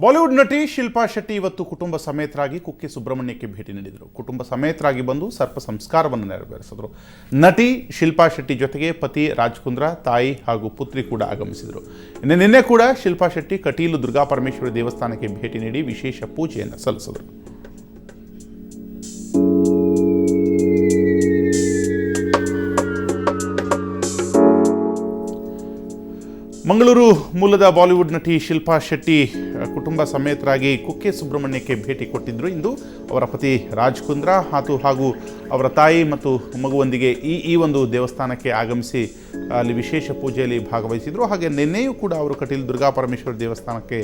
Bollywood ನಟಿ ಶಿಲ್ಪಾ ಶೆಟ್ಟಿ ಇವತ್ತು ಕುಟುಂಬ ಸಮೇತರಾಗಿ ಕುಕ್ಕೆ ಸುಬ್ರಹ್ಮಣ್ಯಕ್ಕೆ ಭೇಟಿ ನೀಡಿದರು. ಕುಟುಂಬ ಸಮೇತರಾಗಿ ಬಂದು ಸರ್ಪ ಸಂಸ್ಕಾರವನ್ನು ನೆರವೇರಿಸಿದರು. ನಟಿ ಶಿಲ್ಪಾ ಶೆಟ್ಟಿ ಜೊತೆಗೆ ಪತಿ ರಾಜ್ ಕುಂದ್ರಾ, ತಾಯಿ ಹಾಗೂ ಪುತ್ರಿ ಕೂಡ ಆಗಮಿಸಿದರು. ನಿನ್ನೆ ಕೂಡ ಶಿಲ್ಪಾ ಶೆಟ್ಟಿ ಕಟೀಲು ದುರ್ಗಾಪರಮೇಶ್ವರಿ ದೇವಸ್ಥಾನಕ್ಕೆ ಭೇಟಿ ನೀಡಿ ವಿಶೇಷ ಪೂಜೆಯನ್ನು ಸಲ್ಲಿಸಿದರು. ಮಂಗಳೂರು ಮೂಲದ ಬಾಲಿವುಡ್ ನಟಿ ಶಿಲ್ಪಾ ಶೆಟ್ಟಿ ಕುಟುಂಬ ಸಮೇತರಾಗಿ ಕುಕ್ಕೆ ಸುಬ್ರಹ್ಮಣ್ಯಕ್ಕೆ ಭೇಟಿ ಕೊಟ್ಟಿದ್ದರು. ಇಂದು ಅವರ ಪತಿ ರಾಜ್ ಕುಂದ್ರಾ ಹಾಗೂ ಅವರ ತಾಯಿ ಮತ್ತು ಮಗುವೊಂದಿಗೆ ಈ ಒಂದು ದೇವಸ್ಥಾನಕ್ಕೆ ಆಗಮಿಸಿ ಅಲ್ಲಿ ವಿಶೇಷ ಪೂಜೆಯಲ್ಲಿ ಭಾಗವಹಿಸಿದರು. ಹಾಗೆ ನಿನ್ನೆಯೂ ಕೂಡ ಅವರು ಕಟೀಲು ದುರ್ಗಾಪರಮೇಶ್ವರಿ ದೇವಸ್ಥಾನಕ್ಕೆ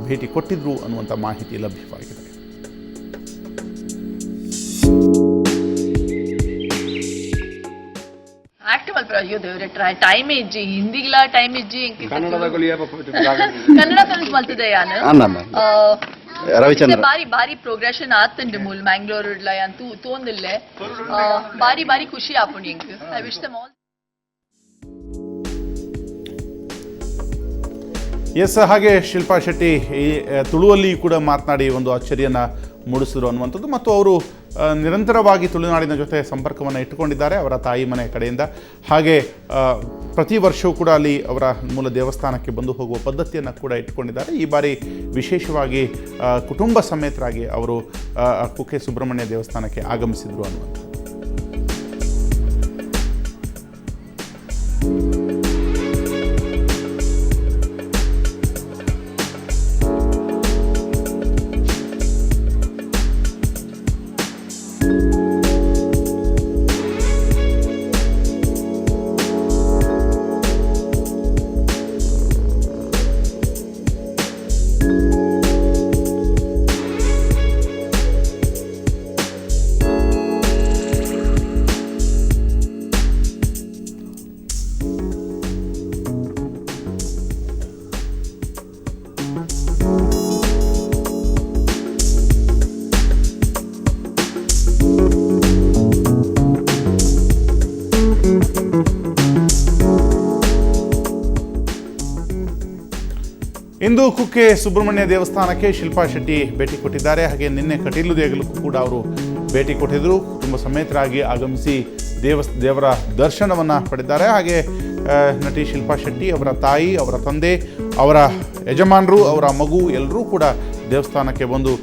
ಭೇಟಿ ಕೊಟ್ಟಿದ್ದರು ಅನ್ನುವಂಥ ಮಾಹಿತಿ ಲಭ್ಯವಾಗಿದೆ. ಟೈಮ್ ಇಜ್ಜಿ ಹಿಂದಿಗ್ಲ ಟೈಮ್ ಇಜ್ಜಿ ಕನ್ನಡ ಫಿಲ್ಮ್ಸ್ ಮಲ್ತದೆ ಬಾರಿ ಬಾರಿ ಪ್ರೋಗ್ರೆಷನ್ ಆತಂಡ್ ಮೂಲ್ ಮ್ಯಾಂಗ್ಳೂರ್ ಅಂತೂ ತೋಂದಿಲ್ಲೆ ಬಾರಿ ಬಾರಿ ಖುಷಿ ಆಪುಂಡು ಇಂಕ್. I wish them all. Yes, ಹಾಗೆ ಶಿಲ್ಪಾ ಶೆಟ್ಟಿ ಈ ತುಳುವಲ್ಲಿ ಕೂಡ ಮಾತನಾಡಿ ಒಂದು ಅಚ್ಚರಿಯನ್ನು ಮೂಡಿಸಿದ್ರು ಅನ್ನುವಂಥದ್ದು. ಮತ್ತು ಅವರು ನಿರಂತರವಾಗಿ ತುಳುನಾಡಿನ ಜೊತೆ ಸಂಪರ್ಕವನ್ನು ಇಟ್ಟುಕೊಂಡಿದ್ದಾರೆ ಅವರ ತಾಯಿ ಮನೆ ಕಡೆಯಿಂದ. ಹಾಗೆ ಪ್ರತಿ ವರ್ಷವೂ ಕೂಡ ಅಲ್ಲಿ ಅವರ ಮೂಲ ದೇವಸ್ಥಾನಕ್ಕೆ ಬಂದು ಹೋಗುವ ಪದ್ಧತಿಯನ್ನು ಕೂಡ ಇಟ್ಟುಕೊಂಡಿದ್ದಾರೆ. ಈ ಬಾರಿ ವಿಶೇಷವಾಗಿ ಕುಟುಂಬ ಸಮೇತರಾಗಿ ಅವರು ಕುಕ್ಕೆ ಸುಬ್ರಹ್ಮಣ್ಯ ದೇವಸ್ಥಾನಕ್ಕೆ ಆಗಮಿಸಿದರು ಅನ್ನುವಂಥದ್ದು. ಇಂದು ಕುಕ್ಕೆ ಸುಬ್ರಹ್ಮಣ್ಯ ದೇವಸ್ಥಾನಕ್ಕೆ ಶಿಲ್ಪಾ ಶೆಟ್ಟಿ ಭೇಟಿ ಕೊಟ್ಟಿದ್ದಾರೆ. ಹಾಗೆ ನಿನ್ನೆ ಕಟೀಲು ದೇಗುಲಕ್ಕೂ ಕೂಡ ಅವರು ಭೇಟಿ ಕೊಟ್ಟಿದ್ದರು. ಕುಟುಂಬ ಸಮೇತರಾಗಿ ಆಗಮಿಸಿ ದೇವರ ದರ್ಶನವನ್ನು ಪಡೆದಿದ್ದಾರೆ. ಹಾಗೆ ನಟಿ ಶಿಲ್ಪಾ ಶೆಟ್ಟಿ, ಅವರ ತಾಯಿ, ಅವರ ತಂದೆ, ಅವರ ಯಜಮಾನರು, ಅವರ ಮಗು ಎಲ್ಲರೂ ಕೂಡ ದೇವಸ್ಥಾನಕ್ಕೆ ಬಂದು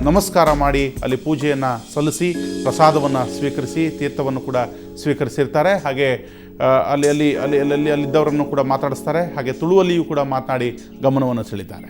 ನಮಸ್ಕಾರ ಮಾಡಿ ಅಲ್ಲಿ ಪೂಜೆಯನ್ನು ಸಲ್ಲಿಸಿ ಪ್ರಸಾದವನ್ನು ಸ್ವೀಕರಿಸಿ ತೀರ್ಥವನ್ನು ಕೂಡ ಸ್ವೀಕರಿಸಿರ್ತಾರೆ. ಹಾಗೆ ಅಲ್ಲಿದ್ದವರನ್ನು ಕೂಡ ಮಾತಾಡಿಸ್ತಾರೆ. ಹಾಗೆ ತುಳುವಲ್ಲಿಯೂ ಕೂಡ ಮಾತನಾಡಿ ಗಮನವನ್ನು ಸೆಳೀತಾರೆ.